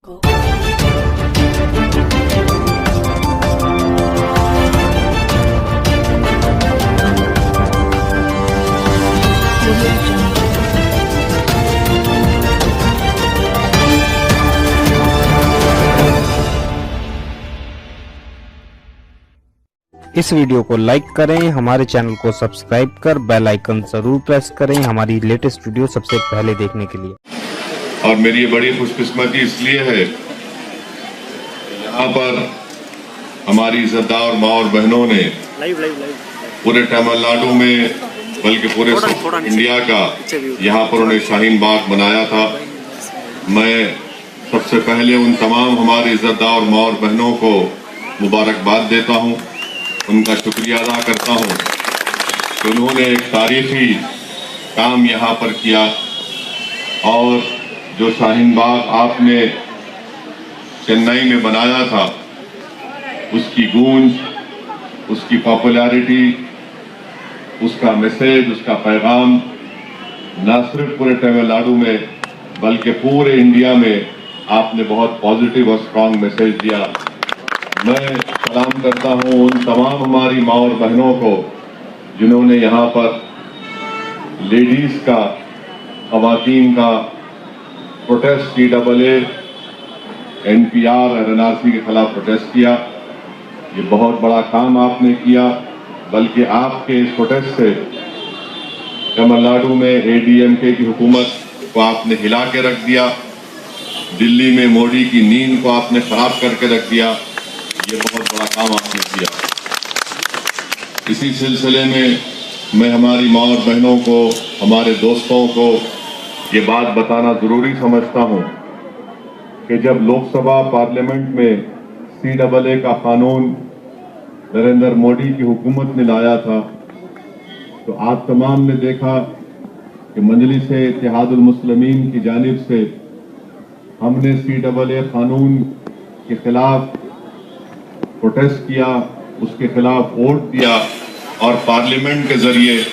इस वीडियो को लाइक करें, हमारे चैनल को सब्सक्राइब कर बेल आइकन जरूर प्रेस करें हमारी लेटेस्ट वीडियो सबसे पहले देखने के लिए। और मेरी ये बड़ी खुशकिस्मती इसलिए है, यहाँ पर हमारी इज्जतदार माँ और बहनों ने पूरे तमिलनाडु में बल्कि पूरे इंडिया का यहाँ पर उन्हें शाहीन बाग बनाया था। मैं सबसे पहले उन तमाम हमारी इज्जतदार माँ और बहनों को मुबारकबाद देता हूँ, उनका शुक्रिया अदा करता हूँ कि उन्होंने एक तारीखी काम यहाँ पर किया। और जो शाहीन बाग आपने चेन्नई में बनाया था, उसकी गूंज, उसकी पॉपुलैरिटी, उसका मैसेज, उसका पैगाम न सिर्फ पूरे तमिलनाडु में बल्कि पूरे इंडिया में आपने बहुत पॉजिटिव और स्ट्रांग मैसेज दिया। मैं सलाम करता हूं उन तमाम हमारी माँ और बहनों को जिन्होंने यहाँ पर लेडीज का, खवातीन का प्रोटेस्ट CAA NPR और NRC के खिलाफ प्रोटेस्ट किया। ये बहुत बड़ा काम आपने किया, बल्कि आपके इस प्रोटेस्ट से तमिलनाडु में ADMK की हुकूमत को आपने हिला के रख दिया, दिल्ली में मोदी की नींद को आपने खराब करके रख दिया। ये बहुत बड़ा काम आपने किया। इसी सिलसिले में मैं हमारी माँ और बहनों को, हमारे दोस्तों को ये बात बताना जरूरी समझता हूँ कि जब लोकसभा पार्लियामेंट में CAA का कानून नरेंद्र मोदी की हुकूमत ने लाया था, तो आप तमाम ने देखा कि मजलिस-ए-इत्तेहादुल मुस्लिमीन की जानिब से हमने CAA कानून के खिलाफ प्रोटेस्ट किया, उसके खिलाफ वोट दिया और पार्लियामेंट के जरिए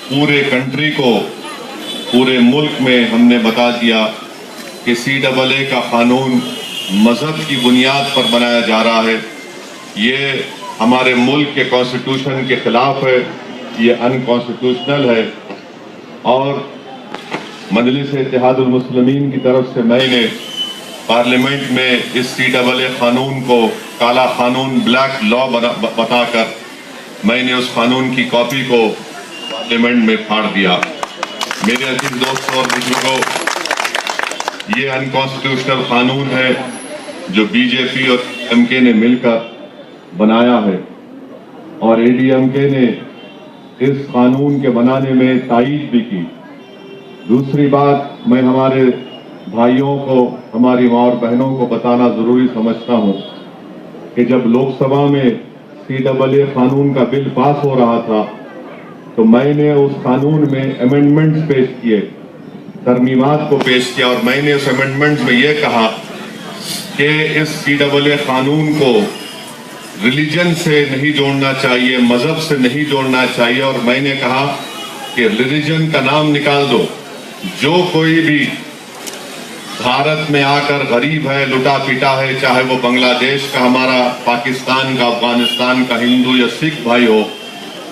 पूरे कंट्री को, पूरे मुल्क में हमने बता दिया कि CAA का कानून मजहब की बुनियाद पर बनाया जा रहा है, ये हमारे मुल्क के कॉन्स्टिट्यूशन के खिलाफ है, ये अनकॉन्स्टिट्यूशनल है। और मजलिस-ए-इत्तेहादुल मुस्लिमीन की तरफ से मैंने पार्लियामेंट में इस CAA कानून को काला कानून, ब्लैक लॉ बताकर मैंने उस कानून की कॉपी को पार्लियामेंट में फाड़ दिया। मेरे अजीज दोस्तों और बुजुर्गों, ये अनकॉन्स्टिट्यूशनल कानून है जो BJP और ADMK ने मिलकर बनाया है, और ADMK ने इस कानून के बनाने में तायीद भी की। दूसरी बात, मैं हमारे भाइयों को, हमारी माँ और बहनों को बताना जरूरी समझता हूँ कि जब लोकसभा में CAA कानून का बिल पास हो रहा था, तो मैंने उस कानून में अमेंडमेंट्स पेश किए, तरमीमात को पेश किया, और मैंने उस अमेंडमेंट्स में यह कहा कि इस CAA कानून को रिलीजन से नहीं जोड़ना चाहिए, मजहब से नहीं जोड़ना चाहिए। और मैंने कहा कि रिलीजन का नाम निकाल दो, जो कोई भी भारत में आकर गरीब है, लुटा पिटा है, चाहे वो बांग्लादेश का, हमारा पाकिस्तान का, अफगानिस्तान का हिंदू या सिख भाई हो,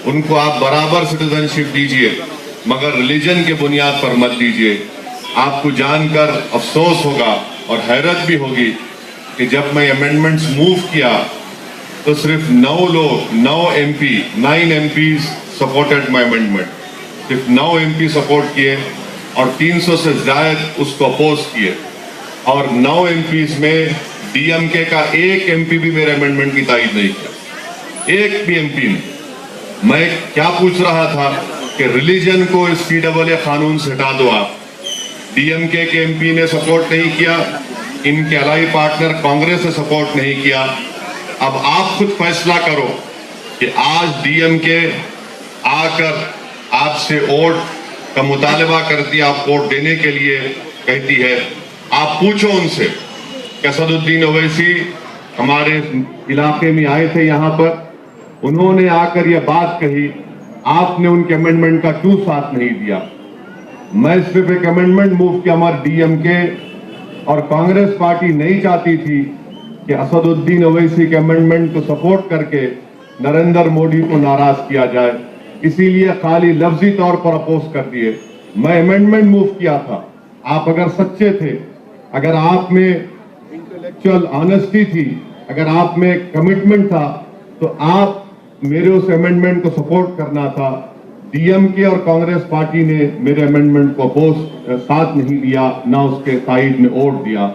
उनको आप बराबर सिटीजनशिप दीजिए, मगर रिलीजन के बुनियाद पर मत दीजिए। आपको जानकर अफसोस होगा और हैरत भी होगी कि जब मैं अमेंडमेंट्स मूव किया तो सिर्फ 9 लोग, 9 MPs सपोर्टेड माई अमेंडमेंट, सिर्फ 9 MP सपोर्ट किए और 300 से ज्यादा उसको अपोज किए। और 9 MPs में DMK का एक MP भी मेरे अमेंडमेंट की तायीद नहीं किया, एक भी MP ने। मैं क्या पूछ रहा था कि रिलीजन को इस CAA कानून से हटा दो आप। DMK के MP ने सपोर्ट नहीं किया, इनके अलाई पार्टनर कांग्रेस ने सपोर्ट नहीं किया। अब आप खुद फैसला करो कि आज DMK आकर आपसे वोट का मुतालबा करती है, आप वोट देने के लिए कहती है, आप पूछो उनसे। असदुद्दीन ओवैसी हमारे इलाके में आए थे यहाँ पर, उन्होंने आकर यह बात कही, आपने उनके अमेंडमेंट का क्यों साथ नहीं दिया। मैं सिर्फ एक अमेंडमेंट मूव किया, हमारे DMK और कांग्रेस पार्टी नहीं चाहती थी कि असदुद्दीन ओवैसी के अमेंडमेंट को सपोर्ट करके नरेंद्र मोदी को नाराज किया जाए, इसीलिए खाली लफ्जी तौर पर अपोज कर दिए। मैं अमेंडमेंट मूव किया था। आप अगर सच्चे थे, अगर आप में इंटेलेक्चुअल ऑनेस्टी थी, अगर आप में कमिटमेंट था, तो आप मेरे उस अमेंडमेंट को सपोर्ट करना था। डीएमके और कांग्रेस पार्टी ने मेरे अमेंडमेंट को अपोज साथ नहीं दिया, ना उसके साइड में वोट दिया।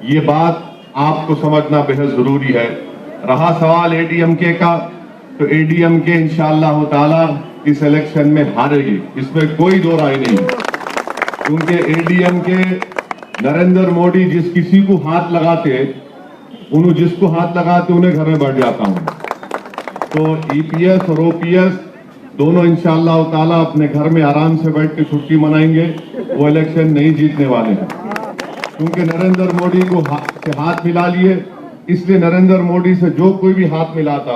ये बात आपको समझना बेहद जरूरी है। रहा सवाल एडीएमके का, तो एडीएमके इंशाअल्लाह ताला इस इलेक्शन में हारेगी, इसमें कोई दो राय नहीं, क्योंकि एडीएमके नरेंद्र मोदी जिस किसी को हाथ लगाते, जिसको हाथ लगाते उन्हें घर में बैठ जाता हूं। तो ईपीएस और ओपीएस दोनों इंशाअल्लाह ताला अपने घर में आराम से बैठ के छुट्टी मनाएंगे। वो इलेक्शन नहीं जीतने वाले हैं, क्योंकि नरेंद्र मोदी को हाथ मिला लिए, इसलिए नरेंद्र मोदी से जो कोई भी हाथ मिलाता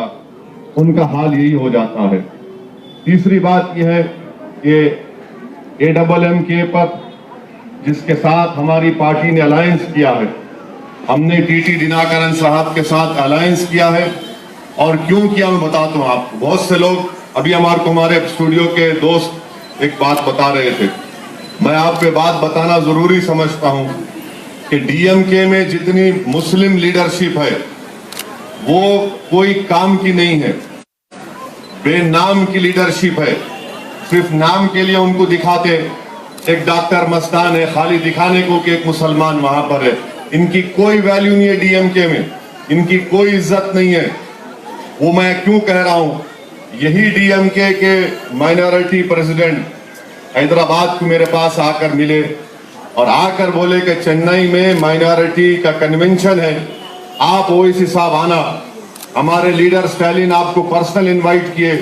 उनका हाल यही हो जाता है। तीसरी बात यह है कि एडबलएमके पर जिसके साथ हमारी पार्टी ने अलायंस किया है, हमने टीटी दिनाकरन साहब के साथ अलायंस किया है। और क्यों किया मैं बताता हूं आपको। बहुत से लोग अभी हमारे स्टूडियो के दोस्त एक बात बता रहे थे, मैं आप पे बात बताना जरूरी समझता हूं कि डीएमके में जितनी मुस्लिम लीडरशिप है वो कोई काम की नहीं है, बेनाम की लीडरशिप है। सिर्फ नाम के लिए उनको दिखाते, एक डॉक्टर मस्तान है खाली दिखाने को कि एक मुसलमान वहां पर है। इनकी कोई वैल्यू नहीं है डीएमके में, इनकी कोई इज्जत नहीं है। वो मैं क्यों कह रहा हूं, यही डीएमके के माइनॉरिटी प्रेसिडेंट हैदराबाद को मेरे पास आकर मिले और आकर बोले कि चेन्नई में माइनॉरिटी का कन्वेंशन है, आप ओवैसी साहब आना। हमारे लीडर स्टालिन आपको पर्सनल इनवाइट किए।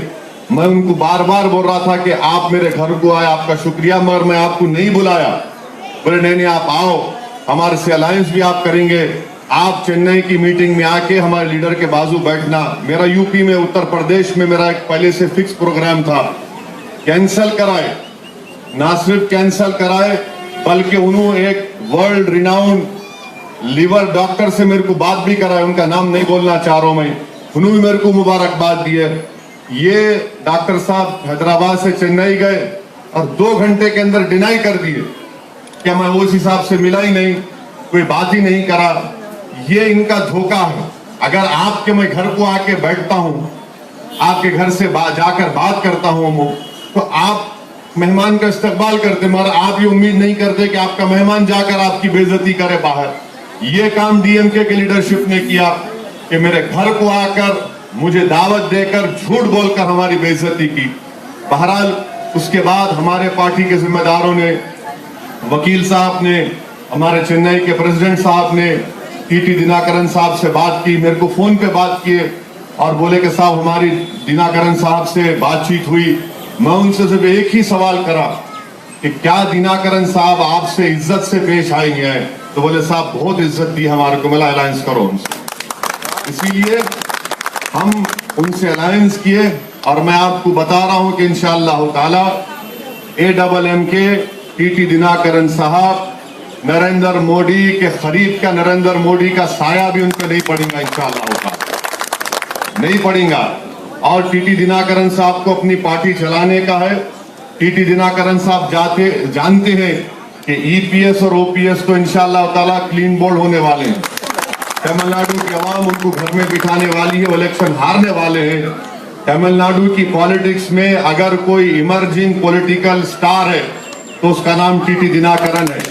मैं उनको बार बार बोल रहा था कि आप मेरे घर को आए, आपका शुक्रिया, मगर मैं आपको नहीं बुलाया। बोले नहीं आप आओ, हमारे से अलायंस भी आप करेंगे, आप चेन्नई की मीटिंग में आके हमारे लीडर के बाजू बैठना। मेरा यूपी में, उत्तर प्रदेश में मेरा एक पहले से फिक्स प्रोग्राम था, कैंसिल कराए, ना सिर्फ कैंसिल कराए बल्कि उन्होंने एक वर्ल्ड रिनाउंड लीवर डॉक्टर से मेरे को बात भी कराए, उनका नाम नहीं बोलना चाह रहा हूं मैं, उन्होंने मेरे को मुबारकबाद दिए। ये डॉक्टर साहब हैदराबाद से चेन्नई गए और 2 घंटे के अंदर डिनाई कर दिए कि मैं उस हिसाब से मिला ही नहीं, कोई बात ही नहीं करा। ये इनका धोखा है। अगर आपके मैं घर को आके बैठता हूं, आपके घर से जाकर बात करता हूं, तो आप मेहमान का इस्तकबाल करते, मगर आप ये उम्मीद नहीं करते कि आपका मेहमान जाकर आपकी बेइज्जती करे बाहर। ये काम डीएमके के लीडरशिप ने किया कि मेरे घर को आकर मुझे दावत देकर झूठ बोलकर हमारी बेइज्जती की। बहरहाल उसके बाद हमारे पार्टी के जिम्मेदारों ने, वकील साहब ने, हमारे चेन्नई के प्रेसिडेंट साहब ने टीटी दिनाकरन साहब से बात की, मेरे को फोन पे बात किए और बोले कि साहब हमारी दिनाकरन साहब से बातचीत हुई। मैं उनसे सिर्फ एक ही सवाल करा कि क्या दिनाकरन साहब आपसे इज्जत से पेश आएंगे? तो बोले साहब बहुत इज्जत दी हमारे को, मिला अलायंस करो उनसे। इसीलिए हम उनसे अलायंस किए और मैं आपको बता रहा हूं कि इंशाअल्लाह ताला एडबलएमके टीटी दिनाकरन साहब नरेंद्र मोदी के खरीद का, नरेंद्र मोदी का साया भी उन पर नहीं पड़ेगा, इंशाअल्लाह ताला नहीं पड़ेगा। और टीटी दिनाकरन साहब को अपनी पार्टी चलाने का है। टीटी दिनाकरन साहब जानते हैं कि ईपीएस और ओपीएस तो इंशाअल्लाह ताला क्लीन बोल्ड होने वाले हैं। तमिलनाडु की आवाम उनको घर में बिठाने वाली है, वो इलेक्शन हारने वाले हैं। तमिलनाडु की पॉलिटिक्स में अगर कोई इमर्जिंग पॉलिटिकल स्टार है तो उसका नाम टीटी दिनाकरन है।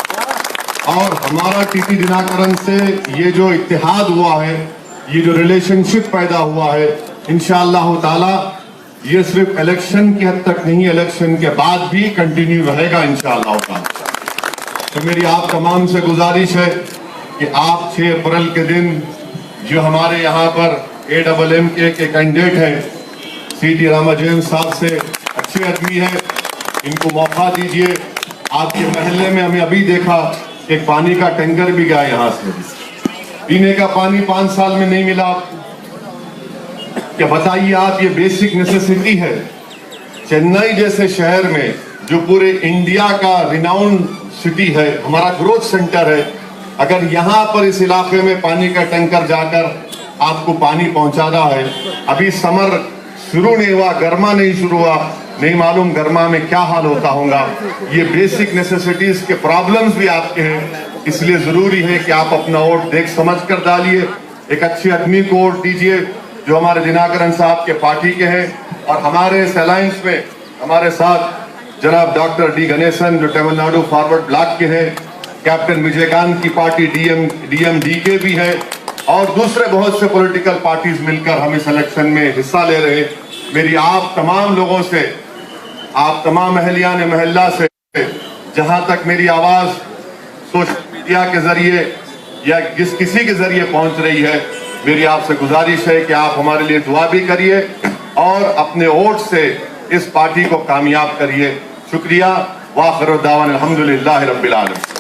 और हमारा टीटी दिनाकरन से ये जो इत्तेहाद हुआ है, ये जो रिलेशनशिप पैदा हुआ है, इंशाअल्लाह ताला ये सिर्फ इलेक्शन की हद तक नहीं, इलेक्शन के बाद भी कंटिन्यू रहेगा इंशाअल्लाह ताला। तो मेरी आप तमाम से गुजारिश है कि आप 6 अप्रैल के दिन जो हमारे यहाँ पर एडबलएमके के कैंडिडेट हैं, सीटी रामाजन साहब से अच्छे आदमी है, इनको मौका दीजिए। आपके महल्ले में हमें अभी देखा एक पानी का टैंकर भी गया यहाँ से, पीने का पानी 5 साल में नहीं मिला आपको। क्या बताइए आप, ये बेसिक नेसेसिटी है। चेन्नई जैसे शहर में जो पूरे इंडिया का रिनाउंड सिटी है, हमारा ग्रोथ सेंटर है, अगर यहाँ पर इस इलाके में पानी का टैंकर जाकर आपको पानी पहुंचा रहा है, अभी समर शुरू नहीं हुआ, गर्मा नहीं शुरू हुआ, नहीं मालूम गर्मा में क्या हाल होता होगा। ये बेसिक नेसेसिटीज के प्रॉब्लम्स भी आपके हैं, इसलिए जरूरी है कि आप अपना वोट देख समझ कर डालिए, एक अच्छे आदमी को वोट दीजिए जो हमारे दिनाकरन साहब के पार्टी के हैं। और हमारे इस अलायंस में हमारे साथ जनाब डॉक्टर डी गणेशन जो तमिलनाडु फॉरवर्ड ब्लॉक के हैं, कैप्टन विजयकांत की पार्टी डीएमडी के भी है, और दूसरे बहुत से पॉलिटिकल पार्टीज मिलकर हम इस इलेक्शन में हिस्सा ले रहे हैं। मेरी आप तमाम लोगों से, आप तमाम अहलियान महल्ला से, जहां तक मेरी आवाज सोशल मीडिया के जरिए या किसी के जरिए पहुंच रही है, मेरी आपसे गुजारिश है कि आप हमारे लिए दुआ भी करिए और अपने वोट से इस पार्टी को कामयाब करिए। शुक्रिया। वाखिर दावान अल्हम्दुलिल्लाहि रब्बिल आलमीन।